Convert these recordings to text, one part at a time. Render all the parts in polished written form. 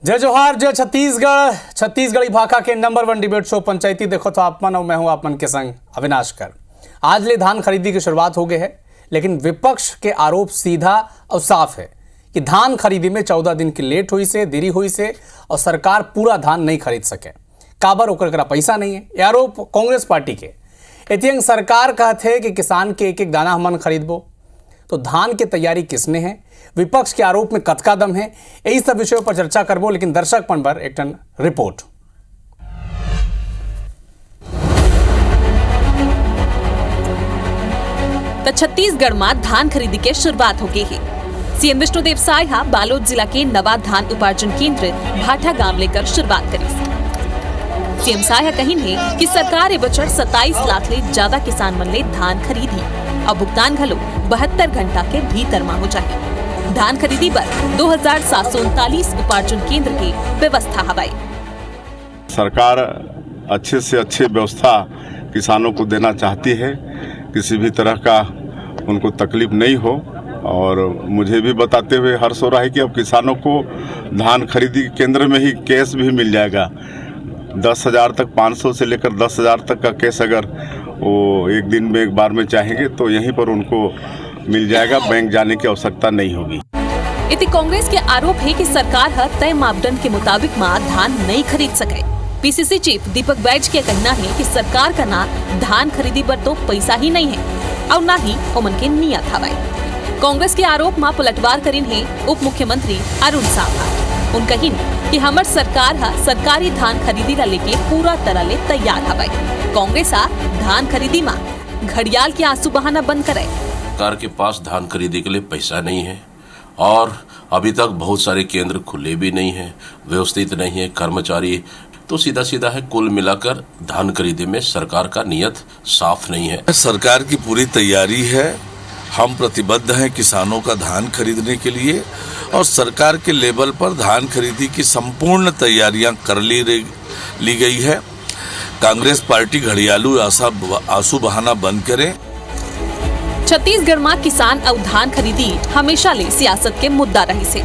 जय जोहार, जय छत्तीसगढ़। छत्तीसगढ़ी भाषा के नंबर 1 डिबेट शो पंचायती देखो तो आपमन और मैं हूं आपमन के संग अविनाश कर। आज ले धान खरीदी की शुरुआत हो गई है, लेकिन विपक्ष के आरोप सीधा और साफ है कि धान खरीदी में 14 दिन की लेट हुई से, देरी हुई से और सरकार पूरा धान नहीं खरीद सके। काबर ओकर पैसा नहीं है, ये आरोप कांग्रेस पार्टी के। एतियंग सरकार कहते कि किसान के एक एक दाना हमन खरीदबो, तो धान की तैयारी किसने है, विपक्ष के आरोप में कतका दम है, यही सब विषयों पर चर्चा करबो। लेकिन दर्शक पण पर एक टन रिपोर्ट। तो छत्तीसगढ़ में धान खरीदी के शुरुआत हो गई है। सीएम विष्णुदेव साय बालोद जिला के नवा धान उपार्जन केंद्र भाटा गांव लेकर शुरुआत करी। सीएम साय कही है कि सरकार ए बछड़ 27 लाख ले ज्यादा किसान मन ले धान खरीदी और भुगतान घलो 72 घंटा के भीतर में हो जाए। धान खरीदी पर 2739 उपार्जन केंद्र की व्यवस्था हवाई। सरकार अच्छे से अच्छे व्यवस्था किसानों को देना चाहती है, किसी भी तरह का उनको तकलीफ नहीं हो। और मुझे भी बताते हुए हर्ष हो रहा है कि अब किसानों को धान खरीदी केंद्र में ही कैश भी मिल जाएगा। 10,000 तक, 500 से लेकर 10,000 तक का कैश अगर वो एक दिन में एक बार में चाहेंगे तो यहीं पर उनको मिल जाएगा, बैंक जाने की आवश्यकता नहीं होगी। इति कांग्रेस के आरोप है कि सरकार हर तय मापदंड के मुताबिक धान नहीं खरीद सके। पीसीसी चीफ दीपक बैज का कहना है कि सरकार का ना धान खरीदी पर तो पैसा ही नहीं है और ना ही ओमन के नियत हवाई। कांग्रेस के आरोप में पलटवार करीन है उप मुख्यमंत्री अरुण साव। उन कही कि हमर सरकार सरकारी धान खरीदी ला लेके पूरा तरह ले तैयार हवाई। कांग्रेस धान खरीदी में घड़ियाल के आंसू बहाना बंद करे। सरकार के पास धान खरीदी के लिए पैसा नहीं है और अभी तक बहुत सारे केंद्र खुले भी नहीं है, व्यवस्थित नहीं है, कर्मचारी तो सीधा सीधा है। कुल मिलाकर धान खरीदी में सरकार का नियत साफ नहीं है। सरकार की पूरी तैयारी है, हम प्रतिबद्ध हैं किसानों का धान खरीदने के लिए और सरकार के लेवल पर धान खरीदी की संपूर्ण तैयारियां कर ली गई है। कांग्रेस पार्टी घड़ियालू आंसू बहाना बंद करे। छत्तीसगढ़ में किसान और धान खरीदी हमेशा ले सियासत के मुद्दा रही से।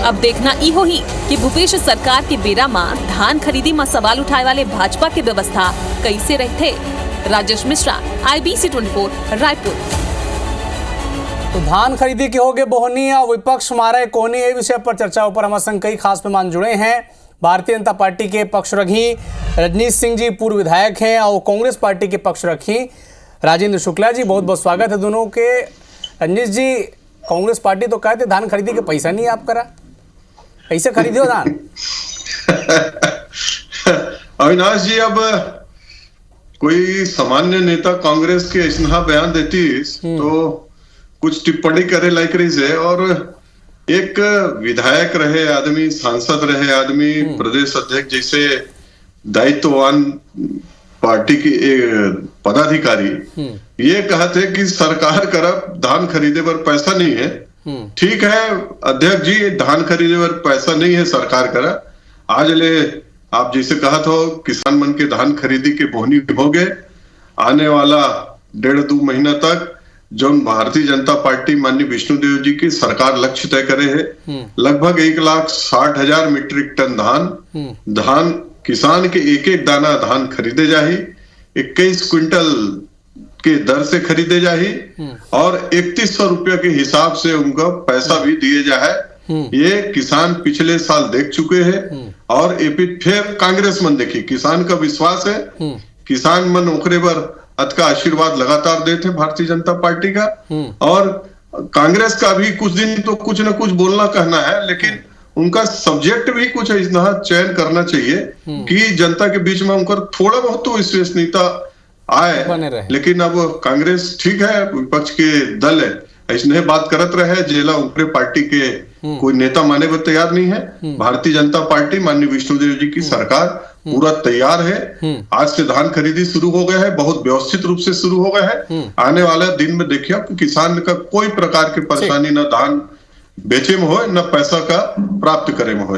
अब देखना ई हो ही कि भूपेश सरकार के बेरा में धान खरीदी में सवाल उठाए वाले भाजपा की व्यवस्था कैसे रहते। राजेश मिश्रा, IBC 24, रायपुर। तो धान खरीदी के होगे बोहनी और विपक्ष मारे कोहनी, ये विषय पर चर्चा ऊपर हमारे संग कई खास मेहमान जुड़े हैं। भारतीय जनता पार्टी के पक्षरखी रजनीश सिंह जी पूर्व विधायक हैं और कांग्रेस पार्टी के पक्षरखी राजेंद्र शुक्ला जी, बहुत बहुत स्वागत है दोनों के। रजनीश जी, कांग्रेस पार्टी तो कहते धान खरीदी के पैसा नहीं आप करा, कैसे खरीदे हो धान? अविनाश जी, अब कोई सामान्य नेता कांग्रेस के ऐसा बयान देती तो कुछ टिप्पणी करे लायक रही से, और एक विधायक रहे आदमी, सांसद रहे आदमी, प्रदेश अध्यक्ष जैसे दायित्ववान पार्टी की पदाधिकारी ये कहते कि सरकार करब धान खरीदे पर पैसा नहीं है। ठीक है अध्यक्ष जी, धान खरीदे पर पैसा नहीं है सरकार करा। आज ले आप जैसे कहत हो किसान मन के धान खरीदी के बोहनी हो गए। आने वाला 1.5-2 महीना तक जो भारतीय जनता पार्टी माननीय विष्णुदेव जी की सरकार लक्ष्य तय करे है, लगभग 1,60,000 मीट्रिक टन धान किसान के एक एक दाना धान खरीदे जाही, 21 क्विंटल के दर से खरीदे जाही और 3100 रुपया के हिसाब से उनका पैसा भी दिए जाए। ये किसान पिछले साल देख चुके हैं और फिर कांग्रेस मन देखी, किसान का विश्वास है, किसान मन ओकरे पर का आशीर्वाद लगातार देते भारतीय जनता पार्टी का। और कांग्रेस का भी कुछ दिन तो कुछ न कुछ बोलना कहना है, लेकिन उनका सब्जेक्ट भी कुछ इतना चयन करना चाहिए कि जनता के बीच में उनका थोड़ा बहुत तो विश्वसनीयता आए। लेकिन अब कांग्रेस ठीक है, विपक्ष के दल है, ऐसे बात करत रहे जेला ऊपरे पार्टी के कोई नेता माने पर तैयार नहीं है। भारतीय जनता पार्टी माननीय विष्णुदेव जी की सरकार पूरा तैयार है। आज से धान खरीदी शुरू हो गया है, बहुत व्यवस्थित रूप से शुरू हो गया है। आने वाले दिन में देखिए कि किसान का कोई प्रकार की परेशानी न धान बेचे में हो न पैसा का प्राप्त करे में हो।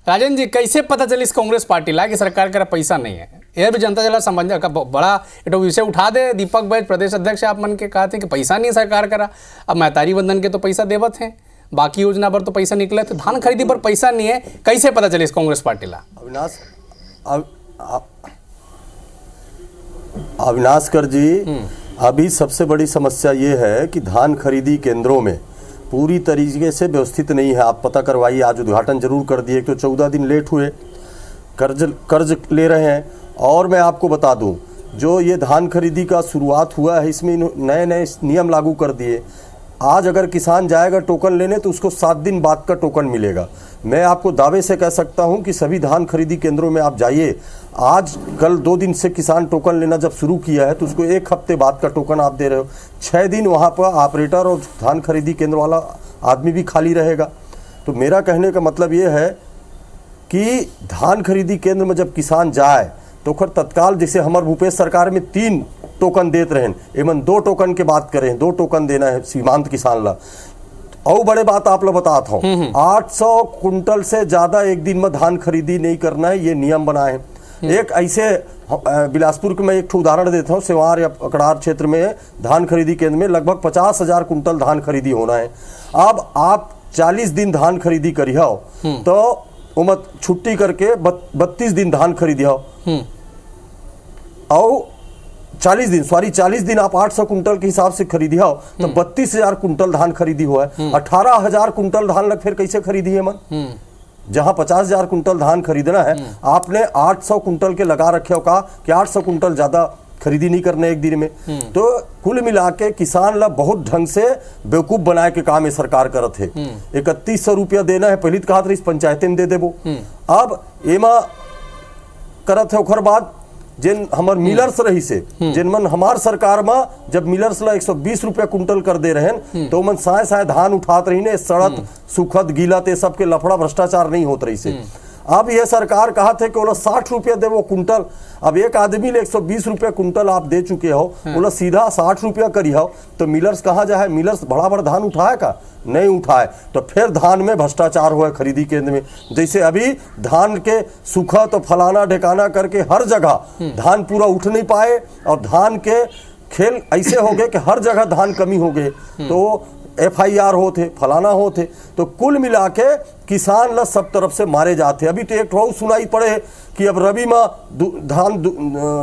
राजेंद्र जी, कैसे पता चली इस कांग्रेस पार्टी ला कि सरकार का पैसा नहीं है? यह भी जनता जला समझ का बड़ा एटो विषय उठा दे। दीपक बैज प्रदेश अध्यक्ष आप मन के कहते कि पैसा नहीं सरकार करा, अब महतारी बंधन के तो पैसा देवत हैं, बाकी योजना पर तो पैसा निकले, तो धान खरीदी पर पैसा नहीं है, कैसे पता चले इस कांग्रेस पार्टी ला? अविनाश कर जी, अभी सबसे बड़ी समस्या ये है कि धान खरीदी केंद्रों में पूरी तरीके से व्यवस्थित नहीं है। आप पता करवाइए, आज उद्घाटन जरूर कर दिए, तो 14 दिन लेट हुए, कर्ज ले रहे हैं। और मैं आपको बता दूं, जो ये धान खरीदी का शुरुआत हुआ है, इसमें नए नए नियम लागू कर दिए। आज अगर किसान जाएगा टोकन लेने तो उसको 7 दिन बाद का टोकन मिलेगा। मैं आपको दावे से कह सकता हूं कि सभी धान खरीदी केंद्रों में आप जाइए, आज कल 2 दिन से किसान टोकन लेना जब शुरू किया है तो उसको 1 हफ्ते बाद का टोकन आप दे रहे हो। 6 दिन वहां पर ऑपरेटर और धान खरीदी केंद्र वाला आदमी भी खाली रहेगा। तो मेरा कहने का मतलब ये है कि धान खरीदी केंद्र में जब किसान जाए तो फिर तत्काल, जैसे हमारे भूपेश सरकार में 3 टोकन देते रहे, एवं 2 टोकन के बात करें, 2 टोकन देना है सीमांत किसान ला। और बड़े बात आप लोग बताता हूँ, 800 कुंटल से ज्यादा एक दिन में धान खरीदी नहीं करना है, ये नियम बना है। एक ऐसे बिलासपुर के मैं एक उदाहरण देता हूँ, सिवार या अकड़ार क्षेत्र में धान खरीदी केंद्र में लगभग 50,000 कुंटल धान खरीदी होना है। अब आप 40 दिन धान खरीदी करी हो तो उमत छुट्टी करके 32 दिन धान खरीदी हो, और 40 दिन आप 800 कुंटल के हिसाब से खरीदी हो तो 32,000 कुंटल धान खरीदी हुआ है। 18,000 कुंटल धान लग फिर कैसे खरीदी है मन? जहां 50,000 कुंटल धान खरीदना है, आपने 800 कुंटल के लगा रखे हो, कहा कि 800 कुंटल ज्यादा खरीदी नहीं करने एक दिन में। तो कुल मिला के किसान ला बहुत ढंग से बेवकूफ बनाए के काम है सरकार करत है। 3100 रुपया देना है, पहले तो कहा था इस पंचायते में दे देबो, अब एमा करत है। ओकर बाद जिन हमार मिलर्स रही से, जिन मन हमार सरकार में जब मिलर्स ला 120 रुपया कुंटल कर दे रहे हैं, तो मन साय धान उठात रही ने, सड़त सुखद गीला ते सबके लफड़ा भ्रष्टाचार नहीं होत रही से। अब यह सरकार कहा थे कि 60 रुपया दे वो कुंटल। अब एक आदमी ले 120 रुपया कुंटल आप दे चुके हो, बोला सीधा 60 रुपया करी हो, तो मिलर्स कहाँ जाए? मिलर्स बड़ा बड़ा धान उठाए का? नहीं उठाए। तो फिर धान में भ्रष्टाचार हुआ खरीदी केंद्र में। जैसे अभी धान के सूखा तो फलाना ढेकाना करके हर जगह धान पूरा उठ नहीं पाए, और धान के खेल ऐसे हो गए कि हर जगह धान कमी हो गए, तो FIR होते, फलाना होते, तो कुल मिला के किसान ला सब तरफ से मारे जाते। अभी तो एक ठो सुनाई पड़े कि अब रबी में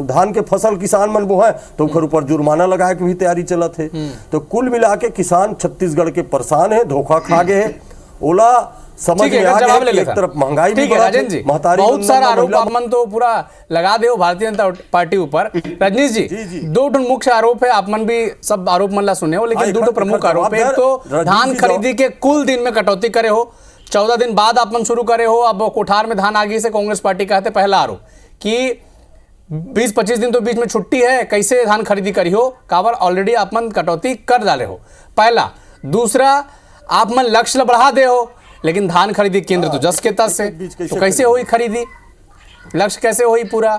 धान के फसल किसान मन बोए तो उनके ऊपर जुर्माना लगाए की भी तैयारी चलत है। तो कुल मिला के किसान छत्तीसगढ़ के परेशान है, धोखा खा गए है। ओला समझ में आ गया कि एक तरफ महंगाई भी बढ़ा है, बहुत सारा आरोप आपमन तो पूरा लगा दे भारतीय जनता पार्टी ऊपर। रजनीश जी, 2 मुख्य आरोप है, आपमन भी सब आरोप मन ला सुने हो, लेकिन 2 प्रमुख आरोप है। एक तो धान खरीदी के कुल दिन में कटौती करे हो, 14 दिन बाद आपमन शुरू करे हो। अब कोठार में धान आगे से कांग्रेस पार्टी कहते पहला आरोप कि 20-25 दिन तो बीच में छुट्टी है, कैसे धान खरीदी करी हो, काबर ऑलरेडी आपमन कटौती कर डाले हो, पहला। दूसरा, आपमन लक्ष्य बढ़ा दे हो, लेकिन धान खरीदी केंद्र तो जस के तस है, तो कैसे हुई खरीदी? लक्ष्य कैसे हुई पूरा?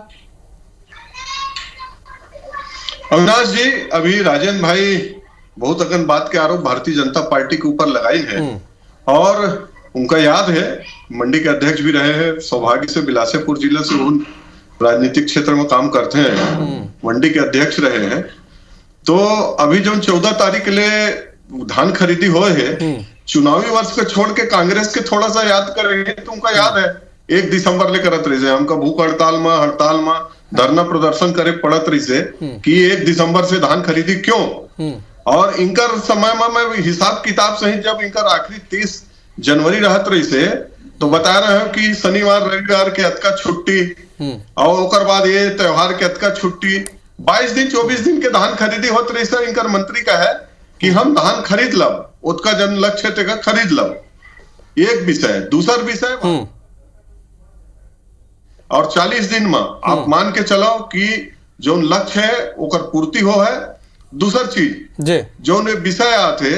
अविनाश जी, अभी राजेंद्र भाई बहुत अगन बात के आरोप भारतीय जनता पार्टी के ऊपर लगाई है, और उनका याद है मंडी के अध्यक्ष भी रहे हैं, सौभाग्य से बिलासपुर जिले से उन राजनीतिक क्षेत्र में काम करते हैं, मंडी के अध्यक्ष रहे हैं। तो अभी जो 14 तारीख के लिए धान खरीदी हुए है, चुनावी वर्ष को छोड़ के कांग्रेस के थोड़ा सा याद करेंगे तो उनका याद है 1 दिसंबर ले करत रही से हमका भूख हड़ताल में धरना प्रदर्शन करे पड़त रही से कि 1 दिसंबर से धान खरीदी क्यों। और इनकर समय में मैं हिसाब किताब सही जब इनकर आखिरी 30 जनवरी रहत रही से, तो बता रहे हो कि शनिवार रविवार के अतका छुट्टी, और ओकर बाद ये त्योहार के अतका छुट्टी, 22 दिन 24 दिन के धान खरीदी होत रही से। इनकर मंत्री का है कि हम धान खरीद लब, उसका जन लक्ष्य थे खरीद लब, एक विषय। दूसरा विषय, और 40 दिन में आप मान के चलो कि जो लक्ष्य है ओकर पूर्ति हो है। दूसर चीज जो विषय आते,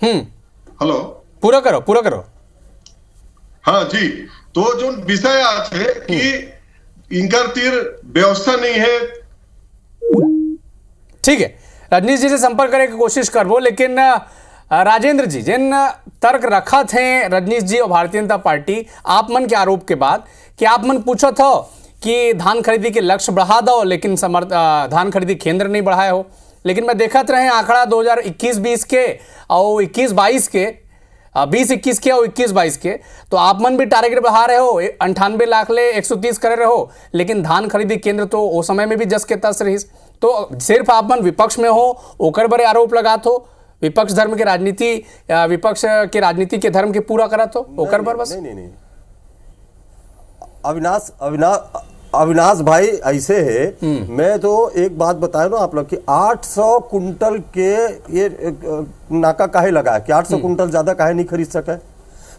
हेलो पूरा करो। हाँ जी, तो जो विषय आते कि इनकर तीर व्यवस्था नहीं है। ठीक है, रजनीश जी से संपर्क करने की कोशिश करबो, लेकिन राजेंद्र जी, जिन तर्क रखा थे रजनीश जी और भारतीय जनता पार्टी आप मन के आरोप के बाद कि आप मन पूछो था कि धान खरीदी के लक्ष्य बढ़ा दो, लेकिन धान खरीदी केंद्र नहीं बढ़ाए हो, लेकिन मैं देखत रहे आंकड़ा 2021-20 के और 21-22 के 20-21 के और 21-22 के, तो आप मन भी टारगेट बढ़ा रहे हो, 98 लाख ले 130 करे रहे हो, लेकिन धान खरीदी केंद्र तो वो समय में भी जस के तस रही। तो सिर्फ आप मन विपक्ष में हो ओकर बड़े आरोप लगात हो, विपक्ष धर्म के राजनीति, विपक्ष के राजनीति के धर्म के पूरा करत हो ओकर पर बस। नहीं अविनाश भाई ऐसे है, मैं तो एक बात बताया ना आप लोग कि 800 कुंटल के ये नाका काहे लगा है कि 800 कुंटल ज्यादा काहे नहीं खरीद सके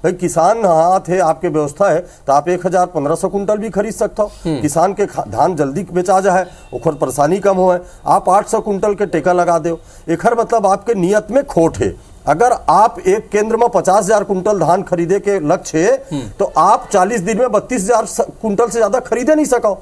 भाई। किसान हाथ है, आपके व्यवस्था है तो आप 1000-1500 कुंटल भी खरीद सकते हो। किसान के धान जल्दी बेचा जाए, ओकर परेशानी कम हो, आप 800 कुंटल के टेका लगा दो, एकर मतलब आपके नियत में खोट है। अगर आप एक केंद्र में 50,000 कुंटल धान खरीदे के लक्ष्य है तो आप 40 दिन में 32,000 कुंटल से ज्यादा खरीदे नहीं सको,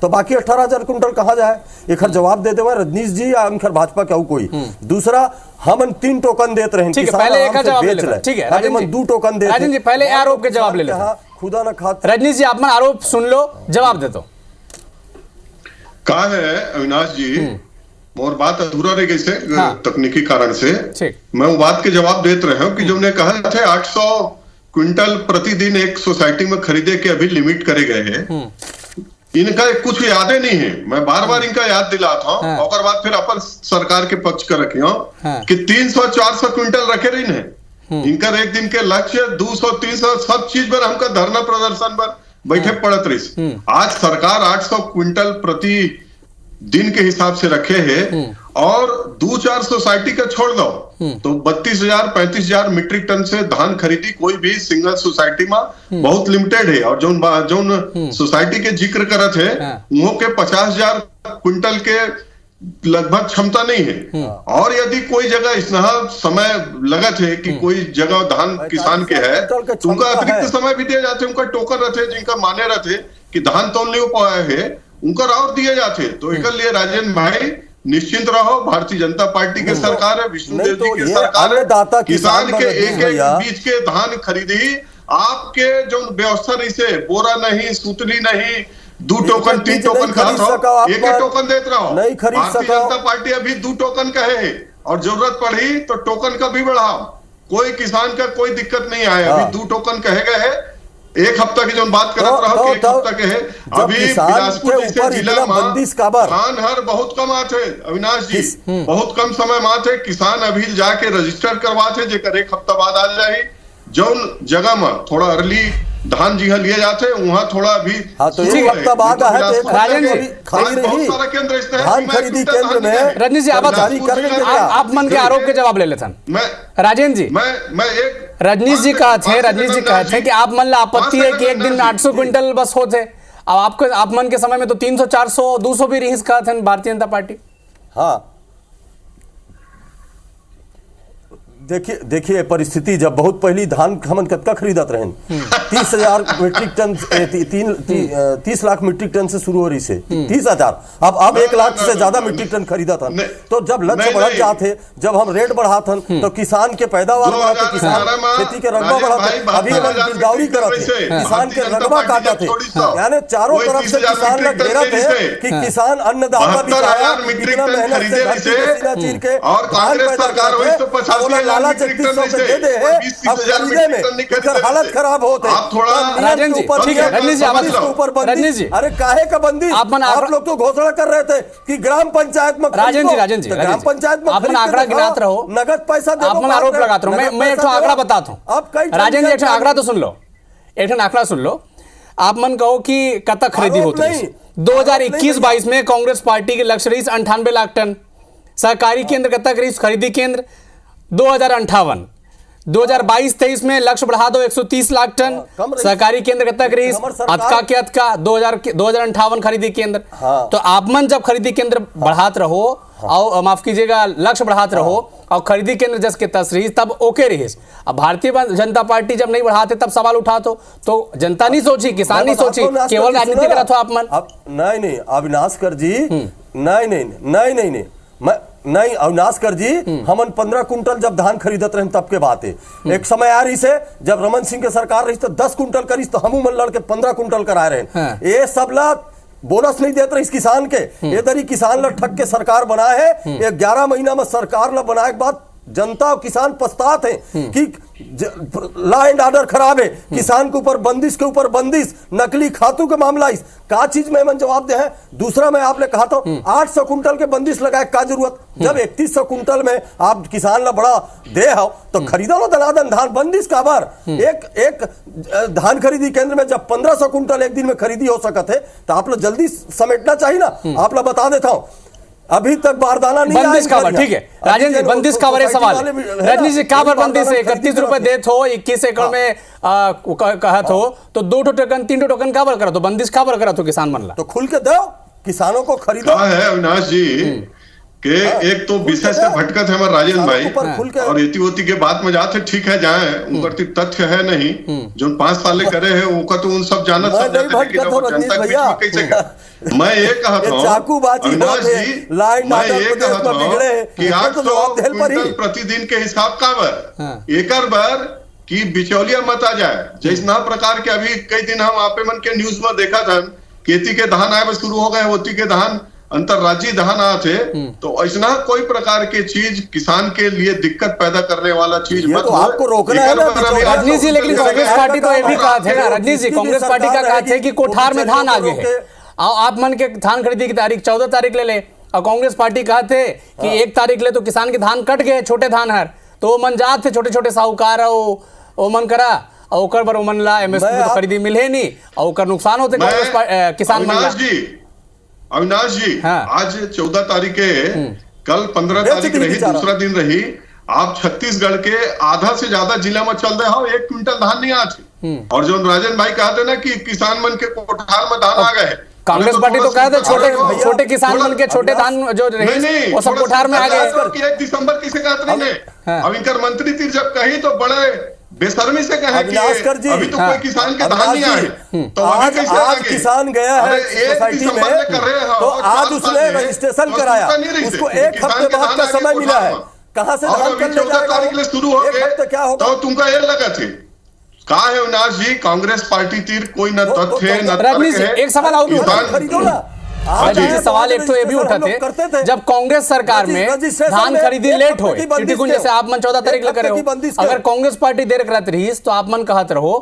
तो बाकी 18,000 कुंटल कहाँ जाए? एक जवाब दे देवे रजनीश जी या अंकर भाजपा क्या कोई दूसरा। हम 3 टोकन देते रहे, ठीक है, पहले एक का जवाब ले लेते, ठीक है राजन जी, 2 टोकन देते। राजन जी पहले आरोप के जवाब ले लेते, खुदा न खात। रजनीश जी आप मन आरोप सुन लो, जवाब दे दो। कहा है अविनाश जी, और बात अधूरा रह गई से तकनीकी कारण से, मैं वो बात के जवाब देते रहे हूँ कि जो ने कहा थे 800 क्विंटल प्रतिदिन एक सोसाइटी में खरीदे के अभी लिमिट करे गए हैं, इनका कुछ यादें नहीं है। मैं बार बार इनका याद दिलाता हूँ और बाद फिर अपन सरकार के पक्ष कर रखे हो कि 300-400 क्विंटल रखे रही है। इनका एक दिन के लक्ष्य 200-300 सब चीज पर हमका धरना प्रदर्शन पर बैठे पड़त रही। आज सरकार 800 क्विंटल प्रति दिन के हिसाब से रखे हैं और 2-4 सोसाइटी का छोड़ दो तो 32,000-35,000 मीट्रिक टन से धान खरीदी कोई भी सिंगल सोसाइटी में बहुत लिमिटेड है। और जो सोसाइटी के जिक्र करत है वो के 50,000 क्विंटल के लगभग क्षमता नहीं है। और यदि कोई जगह इतना समय लगत है कि कोई जगह धान किसान के है तो उनका अतिरिक्त समय भी दिया जाते, उनका टोकन रहते जिनका माने रहते कि धान तोल नहीं हो पाया है उनका और दिए जाते। तो एक लिए राजेंद्र भाई निश्चिंत रहो, भारतीय जनता पार्टी की सरकार है, विष्णुदेव जी की सरकार है, किसान के एक बीच के धान खरीदी आपके जो व्यवस्था रही से बोरा नहीं, सूतली नहीं, 2 टोकन 3 टोकन खाता एक टोकन देते रहो। भारतीय जनता पार्टी अभी 2 टोकन कहे है और जरूरत पड़ी तो टोकन का भी बढ़ाओ, कोई किसान का कोई दिक्कत नहीं आया। अभी 2 टोकन कहे गए है, एक हफ्ता की जो बात करत रहो कि एक हफ्ता के है। अभी बिलासपुर जैसे जिला में धान हर बहुत कम आते अविनाश जी, बहुत कम समय में आते। किसान अभी जाके रजिस्टर करवाते जेकर एक हफ्ता बाद आ जाए। जौन जगह में थोड़ा अर्ली धान जी लिए जाते वहाँ थोड़ा अभी तो एक हफ्ता बाद है राजन जी बहुत सारा केंद्र धान खरीदी केंद्र में रजनीश जी आप मन के आरोप के जवाब ले लेते हैं। राजेंद्र जी मैं एक रजनीश जी कहते हैं कि आप मन ला आपत्ति है कि एक दिन में 800 क्विंटल बस होते, अब आप मन के समय में तो 300-400-200 भी रही कहते हैं भारतीय जनता पार्टी। हाँ देखिए परिस्थिति जब बहुत पहली धान हमन कतका खरीदत रहे 30,000 metric ton 30 lakh metric ton से शुरू हो रही से 30,000 अब 1 लाख से ज्यादा मीट्रिक टन खरीदा था। तो जब लक्ष्य बढ़त जाते, जब हम रेट बढ़ाते तो किसान के पैदावार बढ़ाते, किसान खेती के रकबा बढ़ाते। अभी हम गिरदावरी करते, किसान के रकबा काटते, यानी चारों तरफ से किसान लोग घेरत है कि किसान अन्नदाता बिचारा इतना मेहनत से पसीना चीर के धान पैदा करते लालच 3100 पे दे दे है, अब खरीदे में इधर हालत खराब होते। राजन जी ठीक है, रजनीश जी अरे काहे का बंदी आप लोग तो घोषणा कर रहे थे कि ग्राम पंचायत में राजन जी ग्राम पंचायत में आप आंकड़ा गिनाते रहो, नगद पैसा दे, आप आरोप लगाते रहो। मैं एक आंकड़ा बताता हूँ राजन जी, एक आंकड़ा तो सुन लो, एक आंकड़ा सुन लो। आप मन कहो कि कतक खरीदी होती है 2021-22 में कांग्रेस पार्टी के लक्ष्य रही 98 लाख टन, सहकारी केंद्र कतक रही खरीदी केंद्र 2058, 2022-23 में लक्ष्य बढ़ा दो 130 लाख टन, सहकारी केंद्र कतक रही अतका के अतका 2058 खरीदी केंद्र। तो आप मन जब खरीदी केंद्र बढ़ाते रहो और माफ कीजिएगा लक्ष्य बढ़ाते रहो और खरीदी केंद्र जस के तस रही तब ओके रही। अब भारतीय जनता पार्टी जब नहीं बढ़ाते तब सवाल उठाते तो जनता नहीं सोची, किसान नहीं सोची, केवल राजनीति करा था आप मन। नहीं अविनाशकर जी नहीं नहीं अविनाशकर जी, हमन 15 कुंटल जब धान खरीदत रहे तब के बात है। एक समय आ रही से जब रमन सिंह के सरकार रही तो 10 कुंटल करी तो हमू मन लड़के 15 कुंटल कराए रहे। ये सब ला बोनस नहीं देते इस किसान के, ये दरी किसान ला ठग के सरकार बनाए है। ये 11 महीना में सरकार ला बनाए के बाद जनता और किसान पछतात है कि लॉ एंड ऑर्डर खराब है, किसान के ऊपर बंदिश, नकली खातों के मामला इस का चीज में मन जवाब दे है। दूसरा मैं आपने कहा था 800 कुंटल के बंदिश लगाए का जरूरत, जब 3100 कुंटल में आप किसान ला बड़ा दे हो तो खरीदा लो दनादन धान, बंदिश का बार एक धान खरीदी केंद्र में जब 1500 कुंटल एक दिन में खरीदी हो सकते है तो आप लोग जल्दी समेटना चाहिए ना। आप लोग बता देता हूं अभी तक बारदाना नहीं बंदिश काबर, ठीक है राजेंद्र जी, बंदिश काबर है सवाल। रजनी जी काबर बंदिश है? 31 रुपए देत हो, 21 एकड़ में कहत हो तो 2 टोकन 3 टोकन काबर करत हो, बंदिश काबर करत हो किसान मन ला? तो खुल के दो किसानों को खरीदो। क्या है अविनाश जी के एक तो विषय से भटकत है हमारे राजेंद्र भाई, और एती ओती के बात में जाते ठीक है जाए, उनका तथ्य है नहीं जो 5 साल करे है उनका तो उन सब जानत सब जाते हैं कि जनता के बीच में कैसे कर। मैं ये कहता हूँ अविनाश जी, मैं ये कहता हूँ कि 800 क्विंटल प्रतिदिन के हिसाब का बर एकर बर की बिचौलिया मत आ जाए। जैसा प्रकार के अभी कई दिन हम आपे मन के न्यूज में देखा था खेती के धान आए शुरू हो गए, होती के धान अंतरराज्यीय धान आते, तो ऐसा कोई प्रकार की चीज किसान के लिए दिक्कत पैदा करने वाला चीज मत तो आपको रोकना है ना रजनीश जी। लेकिन कांग्रेस पार्टी तो ये भी कहा थे ना रजनीश जी, कांग्रेस पार्टी का कहा थे कि कोठार में धान आगे है, आप मन के धान खरीदी की तारीख 14 तारीख ले ले, और कांग्रेस पार्टी कहा थे कि 1 तारीख ले तो किसान के धान कट गए, छोटे धान हर तो मन जात थे छोटे छोटे साहूकार ओ मन करा और ओकर बर मन ला एमएसपी तो खरीदी मिले नहीं और ओकर नुकसान होते कांग्रेस किसान मन ला। अविनाश जी आज 14 तारीख के कल 15 तारीख रही, दूसरा दिन रही, आप छत्तीसगढ़ के आधा से ज्यादा जिला में चल रहे हो 1 क्विंटल धान नहीं आज, और जो राजन भाई कहते ना कि किसान मन के कोठार में धान आ गए, कांग्रेस पार्टी तो कहते छोटे किसान मन के छोटे धान जो रहे वो सब कोठार में आ गए। 1 दिसंबर किसे कहते नहीं है, अब इनकर मंत्री थी जब कही तो बड़े बेशर्मी से कहे कि अभी तो कोई किसान के धान नहीं आए, तो आज किसान गया है सोसाइटी में तो आज उसने रजिस्ट्रेशन कराया, उसको 1 हफ्ते बाद का समय मिला है, कहां से धान कर ले जाएगा? 14 तारीख ले शुरू हो गए क्या होगा तो तुमका ये लगा थे का है अविनाश जी, कांग्रेस पार्टी तीर कोई न तथ्य है न रजनीश एक सवाल और खरीदो ना। सवाल एक तो ये भी उठा थे जब कांग्रेस सरकार में धान खरीदी लेट हो, जैसे आप मन 14 तारीख ले करे हो, अगर कांग्रेस पार्टी देर करत रही तो आप मन कहत रहो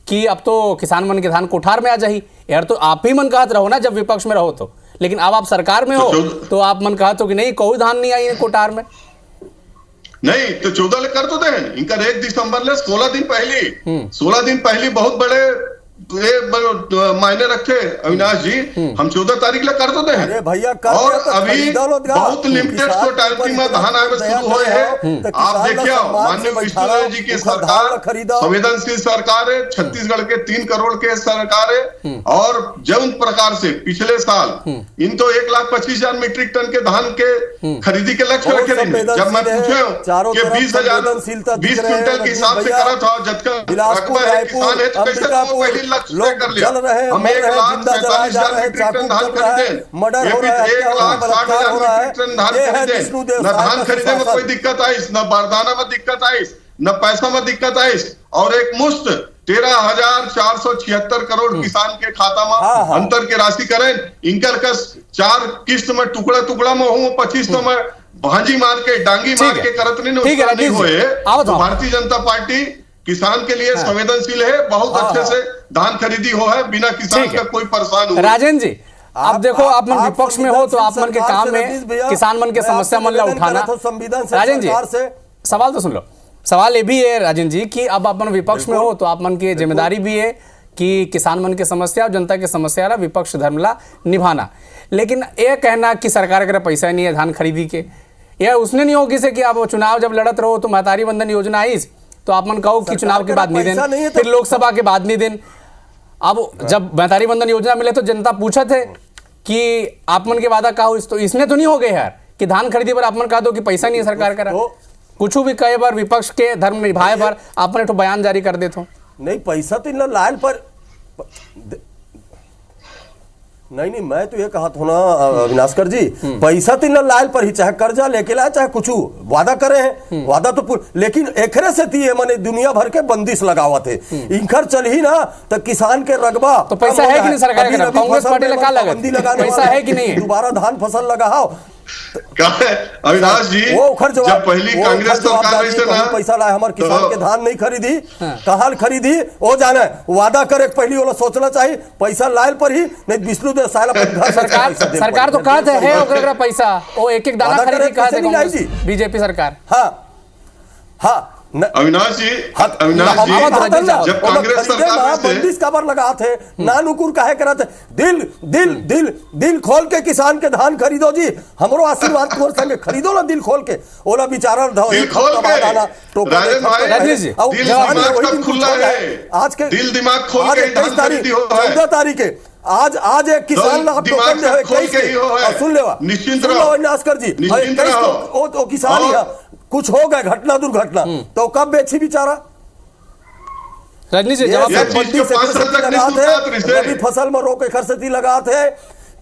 कि अब तो किसान मन के धान कोठार में आ जाही, यार तो आप ही मन कहत रहो ना जब विपक्ष में रहो तो, लेकिन अब आप सरकार में हो तो आप मन कहत हो कि नहीं कोई धान नहीं आई कोठार में। नहीं तो 14 ले कर तो दे इनका 1 दिसंबर ले 16 दिन पहले बहुत बड़े मायने रखे अविनाश जी, हम 14 तारीख ले कर तो दे भैया, और अभी बहुत लिमिटेड टोटलिटी में धान आए शुरू हुए हैं। आप देखिए माननीय विष्णु जी की सरकार संवेदनशील सरकार है, छत्तीसगढ़ के 3 करोड़ के सरकार है, और जौन प्रकार से पिछले साल इन तो 1,25,000 मीट्रिक टन के धान के खरीदी के लक्ष्य रखे थे। जब मैं पूछे कि 20 क्विंटल के हिसाब से करा था जबकि किसान है तो कैसे लोग जल रहे हम 1,47,000 मीट्रिक टन धान खरीदे, मर्डर हो रहा है, 1,60,000 मीट्रिक टन धान खरीदे, न धान खरीदे में कोई दिक्कत आई, न बारदाना में दिक्कत आई, न पैसा में दिक्कत आई, और एक मुश्त 13,476 करोड़ किसान के खाता में अंतर के राशि करें, इनकर का 4 किस्त में टुकड़ा में हूँ, 25 तो में भांजी मार के डांगी मार के करत नहीं हुए। तो भारतीय जनता पार्टी किसान के लिए संवेदनशील है, बहुत अच्छे से धान खरीदी हो है, बिना किसान का कोई परेशान हो। राजेंद्र जी आप देखो आप मन विपक्ष में हो तो आप मन के काम में किसान मन के समस्या मन ला उठाना। राजेंद्र जी सवाल तो सुन लो, सवाल ये भी है राजेंद्र जी कि अब आप मन विपक्ष में हो तो आप मन की जिम्मेदारी भी है कि किसान मन की समस्या और जनता की समस्या ला विपक्ष धर्म ला निभाना, लेकिन ये कहना कि सरकार के पैसा नहीं है धान खरीदी के, यह उसने नहीं होगी से कि आप चुनाव जब लड़त रहो तो महतारी बंधन योजना आई तो आप मन कहो कि चुनाव के बाद नहीं देन, फिर लोकसभा के बाद नहीं देन। अब जब महतारी बंधन योजना मिले तो जनता पूछा थे कि आप मन के वादा का हो, तो इसने तो नहीं हो गए यार कि धान खरीदी पर आप मन कहा दो कि पैसा नहीं है सरकार का, कुछ भी कहे बार विपक्ष के धर्म निभाए बार आपने तो बयान जारी कर देते हो। नहीं पैसा तो इन लाइन पर नहीं नहीं, मैं तो ये कहा था ना अविनाशकर जी, पैसा तीन लायल पर ही, चाहे कर्जा लेके लाए चाहे कुछ वादा करे हैं, वादा तो लेकिन एकरे से थी मने दुनिया भर के बंदिश लगावा थे, इनकर चल ही ना तो किसान के रगबा तो पैसा है कि नहीं सरकार के? कांग्रेस पार्टी का लगा पैसा है कि नहीं? दोबारा धान फसल लगाओ क्या है अविनाश जी, जब पहली कांग्रेस सरकार रही ना, पैसा लाए हमारे किसान के धान नहीं खरीदी, कहाँ खरीदी वो जाने, वादा करे पहली वाला सोचना चाहिए, पैसा लायल पर ही नहीं विष्णु देव सरकार तो कहते हैं ओकरा पैसा वो एक एक दाना खरीदी कहते बीजेपी सरकार। हाँ अविनाश जी, जब कांग्रेस सरकार बंदिश काबर लगा थे, नानुकुर काहे करा थे, दिल दिल दिल दिल खोल के किसान के धान खरीदो जी, हमरो आशीर्वाद तोर संगे खरीदो ना दिल खोल के, ओला बेचारा दिल खोल के राजन भाई खुला है, आज के दिल दिमाग खोल के 14 तारीख के आज एक किसान ना टोकन दे 21 के, सुन लेवा निश्चिंत रहो अविनाशकर जी, 21 ओ किसान ही कुछ हो गए घटना दुर्घटना तो कब बेची बेचारा? रजनी जी जवाब रबी फसल में रोके खरसती लगा थे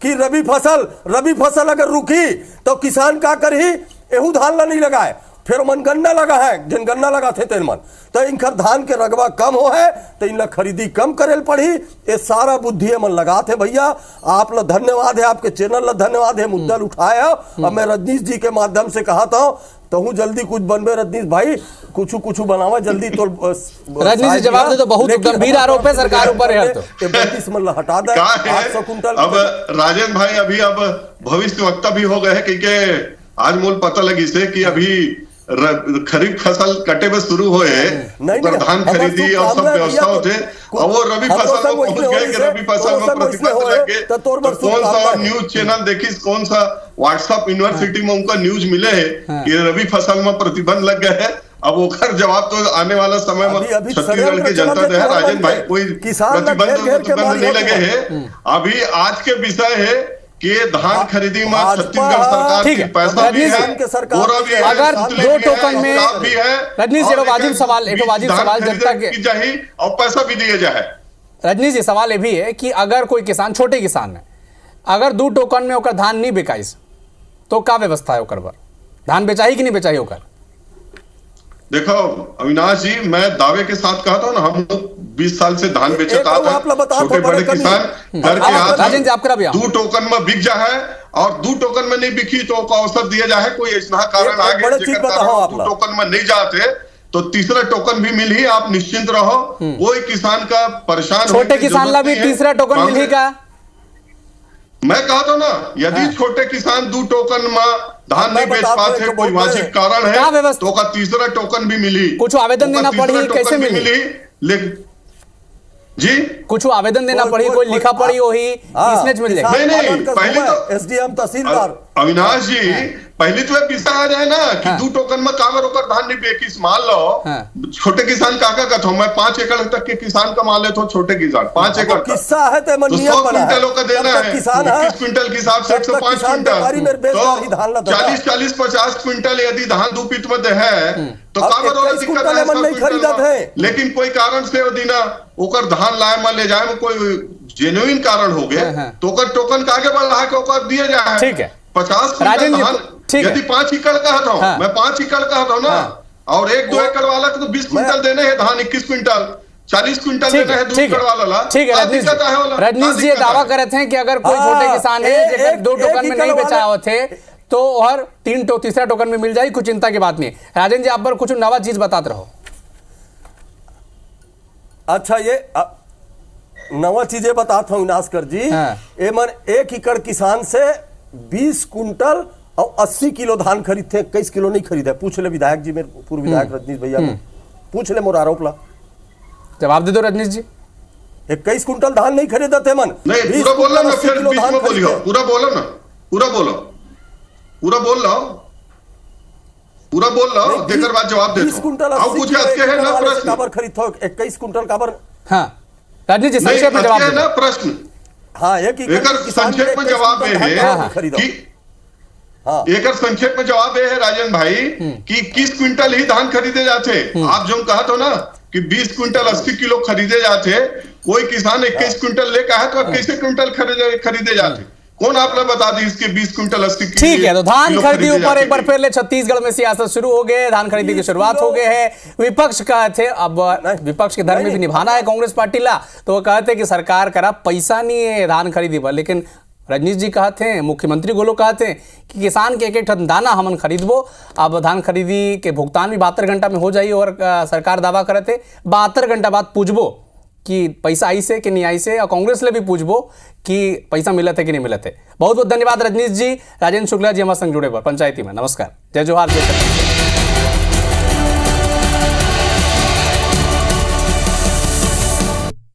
कि रबी फसल अगर रुकी तो किसान का कर ही एहू धान नहीं लगाए, फिर मन गन्ना लगा है, जिन गन्ना लगा थे तेन मन तो इनकर धान के रगबा कम हो है तो इन खरीदी कम करेल पड़ी, ये सारा बुद्धि मन लगा थे भैया। आप लोग धन्यवाद है, आपके चैनल ला धन्यवाद है, मुद्दा उठाया। अब मैं रजनीश जी के माध्यम से कहा था तो हूँ जल्दी कुछ बनबे रजनीश भाई, कुछ बनावा जल्दी तो रजनीश जी जवाब दे तो बहुत गंभीर आरोप है सरकार ऊपर है, तो हटा दे 800 कुंटल। अब राजन भाई अभी अब भविष्यवक्ता भी हो गए हैं क्योंकि आज मूल पता लगी से कि अभी खरीफ फसल कटे में शुरू हुए, धान खरीदी और सब व्यवस्था होते और वो रबी फसल में पहुंच गए कि रबी फसल में प्रतिबंध लगे तो कौन सा न्यूज चैनल देखी, कौन सा व्हाट्सएप यूनिवर्सिटी में उनका न्यूज मिले है कि रबी फसल में प्रतिबंध लग गए है। अब वो जवाब तो आने वाला समय में छत्तीसगढ़ की जनता दे है राजन भाई, कोई प्रतिबंध नहीं लगे है। अभी आज के विषय है कि धान खरीदी में छत्तीसगढ़ सरकार की पैसा भी है, अगर 2 टोकन में रजनीश जी वाजिब सवाल जनता के चाहिए और पैसा भी दिया जाए। रजनीश जी सवाल ये भी है कि अगर कोई किसान छोटे किसान है, अगर 2 टोकन में ओकर धान नहीं बेचाई तो क्या व्यवस्था है ओकर पर, धान बेचाई कि नहीं बेचाई ओकर? देखो अविनाश जी, मैं दावे के साथ कहा था ना, हम 20 साल से धान बेचता था, छोटे बड़े किसान घर के हाथ 2 टोकन में बिक जाए और 2 टोकन में नहीं बिकी तो अवसर दिया जाए, कोई ऐसा कारण आगे 2 टोकन में नहीं जाते तो तीसरा टोकन भी मिल ही, आप निश्चिंत रहो, कोई किसान का परेशान छोटे किसान ला भी तीसरा टोकन मिल ही का? मैं कहा था ना, यदि छोटे किसान 2 टोकन में धान नहीं बेच पाते, कोई वाजिब कारण है तो का तीसरा टोकन भी मिली। कुछ आवेदन देना पड़ी, कैसे मिली? जी कुछ आवेदन देना पड़ी, कोई लिखा पड़ी वही इसने मिल जाएगा? नहीं, पहले तो एसडीएम तहसीलदार अविनाश जी पहले तो विषय आ जाए ना कि 2 टोकन में कावर होकर धान नहीं बेकिस, मान लो छोटे किसान काका का था, मैं 5 एकड़ तक के किसान कमा लेता हूँ, छोटे किसान 5 एकड़ किस्सा है तो 100 क्विंटलों का देना है, 21 क्विंटल के हिसाब से 105 क्विंटल, तो 40-50 क्विंटल यदि धान 2 पीट में दे है तो कावर वाला दिक्कत है, लेकिन कोई कारण से यदि ना ओकर धान लाए में ले जाए में कोई जेन्युइन कारण हो गए तो ओकर टोकन का आगे बढ़ा के ओकर दिया जाए। ठीक है, 50 क्विंटल धान यदि 5 एकड़ का था, मैं 5 एकड़ का था ना, और 1-2 एकड़ वाला को तो 20 क्विंटल देने हैं धान, 21 क्विंटल 40 क्विंटल देना है 2 एकड़ वाला। ठीक है रजनीश जी दावा कर रहे थे कि अगर कोई छोटे किसान है 2 टोकन में नहीं बेचा होते तो हर 3 तीसरा टोकन में मिल जाए, कुछ चिंता की बात नहीं। राजन जी आप पर कुछ नवा चीज बताते रहो। अच्छा ये नवा चीजें बताता हूँ नास्कर जी, एमन 1 एकड़ किसान से 20 कुंटल और 80 किलो धान खरीदते, 21 किलो नहीं खरीदा। पूछ ले विधायक जी, मेरे पूर्व विधायक रजनीश भैया को पूछ ले, मोरा आरोप ला, जवाब दे दो रजनीश जी। 21 कुंटल धान नहीं खरीदा थे मन, नहीं पूरा बोलो ना, फिर बीच में बोलियो, पूरा बोलो ना, पूरा बोल लो, देकर बाद जवाब दे दो। 20 कुंटल अब कुछ के है ना प्रश्न काबर खरीदतो, 21 कुंटल काबर? हाँ रजनीश जी संक्षेप में जवाब ना प्रश्न। हाँ एक संक्षेप में जवाब है कि एक संक्षेप में जवाब है राजन भाई कि 21 क्विंटल ही धान खरीदे जाते। आप जो कहा तो ना कि 20 क्विंटल 80 किलो खरीदे जाते कोई किसान 21 क्विंटल लेकर है तो कैसे क्विंटल खरीदे जाते? कौन आपने बता दी इसके 20 क्विंटल 80 ठीक है, तो धान किलो खरीदी ऊपर जाते एक बार थे। फिर ले छत्तीसगढ़ में सियासत शुरू हो गए, धान खरीदी की शुरुआत हो गए है। विपक्ष कहे थे अब विपक्ष के धर्म में भी निभाना है कांग्रेस पार्टी ला, तो वो कहते कि सरकार करा पैसा नहीं है धान खरीदी पर। लेकिन रजनीश जी कहते हैं, मुख्यमंत्री गोलो कहते हैं कि किसान के एक एक टन दाना हमन खरीदबो। अब धान खरीदी के भुगतान भी 72 घंटा में हो जाइए और सरकार दावा करे थे 72 घंटा बाद पूछबो कि पैसा आई से कि नहीं आई से, और कांग्रेस ले भी पूछबो कि पैसा मिलत है कि नहीं मिलत है। बहुत बहुत धन्यवाद रजनीश जी, राजेंद्र शुक्ला जी हमारे संग जुड़े पर पंचायती में। नमस्कार, जय जोहार, जय श्री राम।